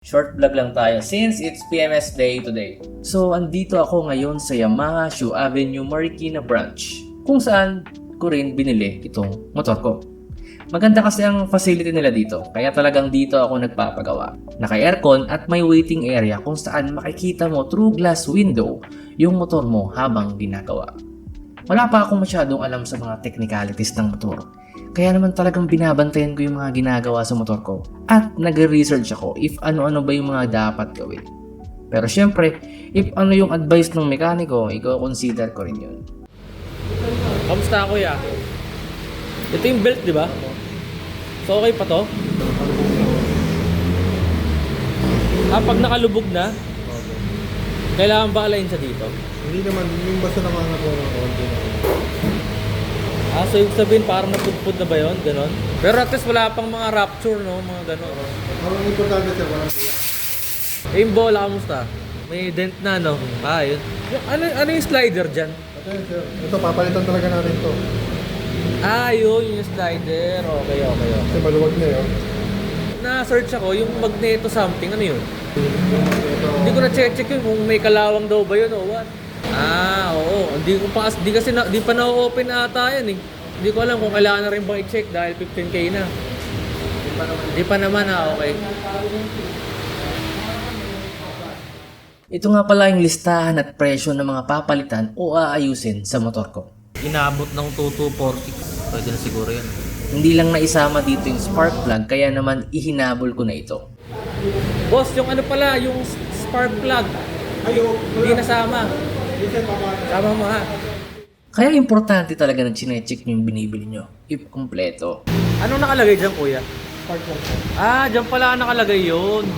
Short vlog lang tayo since it's PMS day today. So, andito ako ngayon sa Yamaha Shoe Avenue Marikina branch kung saan ko rin binili itong motor ko. Maganda kasi ang facility nila dito, kaya talagang dito ako nagpapagawa. Naka-aircon at may waiting area kung saan makikita mo through glass window yung motor mo habang ginagawa. Wala pa akong masyadong alam sa mga technicalities ng motor. Kaya naman talagang binabantayan ko yung mga ginagawa sa motor ko at nag-research ako if ano-ano ba yung mga dapat gawin. Pero syempre, if ano yung advice ng mekaniko, i-consider ko rin yun. Kamusta kuya? Ito yung belt, di ba? So okay pa to? Pag nakalubog na, kailangan ba alayin sa dito? Hindi naman, yung basta naman ako ng konti na. So yung sabihin parang napudpud na ba yun? Ganon? Pero at least wala pang mga rupture, no? Mga ganon. Ang importante sir, walang tiyak. Yung bola, kamusta? May dent na, no? Yun. Ano yung slider dyan? Okay sir, ito papalitan talaga natin to. Yun yung slider. Okay. Kasi maluwag na yun. Na-search ako, yung magneto something, ano yun? Hindi ko na-check yun kung may kalawang daw ba yun o what. Oo. Hindi pa na-open ata yan eh. Hindi ko alam kung kailangan na rin bang i-check dahil 15k na. Hindi pa naman okay. Ito nga pala yung listahan at presyo ng mga papalitan o aayusin sa motor ko. Inabot ng 2246. Pwede na siguro yun. Hindi lang naisama dito yung spark plug kaya naman ihinabol ko na ito. Boss, yung ano pala, yung spark plug. Hindi nasama. Sama mo ha. Kaya importante talaga na chinecheck nyo yung binibili nyo if kumpleto. Anong nakalagay dyan kuya? Part lang sir. Dyan pala nakalagay yun.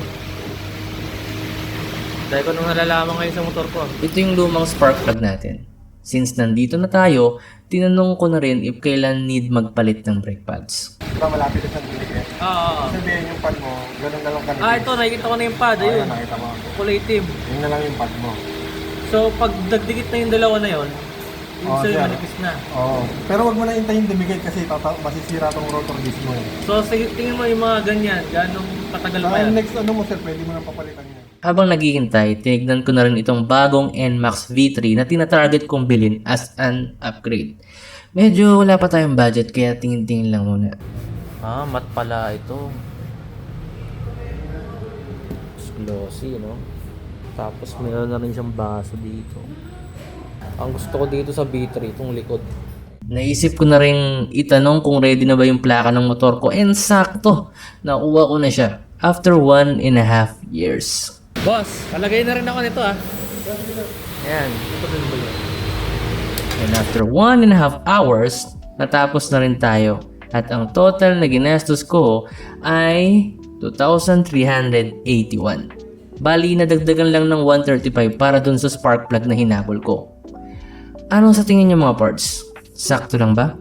Dahil ko nung nalalaman ngayon sa motor ko. Ito yung lumang spark plug natin. Since nandito na tayo, tinanong ko na rin if kailan need magpalit ng brake pads. Diba malapit na siyang biligyan? Oo. Sabihin yung pad mo, ganun na lang kanina. Ito nakikita ko na yung pad. Ayun. Nakita mo. Kulay itim. Yun na lang yung pad mo. So pag nagdikit na yung dalawa na yun, yung sa'yo sir. manipis na. Oo. Pero wag mo na hintayin dumigay kasi masisira tong rotor disc mo eh. So tingin mo yung mga ganyan, ganong katagal pa yan? Next ano mo sir, pwede mo nang papalitan yan. Habang naghihintay, tinignan ko na rin itong bagong NMAX V3 na tinatarget kong bilhin as an upgrade. Medyo wala pa tayong budget kaya tingin-tingin lang muna. Matte pala ito. Glossy, no? Tapos meron na rin siyang baso dito. Ang gusto ko dito sa V3, itong likod. Naisip ko na rin itanong kung ready na ba yung plaka ng motor ko. And sakto, nakuha ko na siya after 1.5 years. Boss, palagay na rin ako nito Ayan. And after 1.5 hours, natapos na rin tayo. At ang total na ginastos ko ay 2,381. Bali, nadagdagan lang ng 135 para dun sa spark plug na hinabol ko. Anong sa tingin niyo mga parts? Sakto lang ba?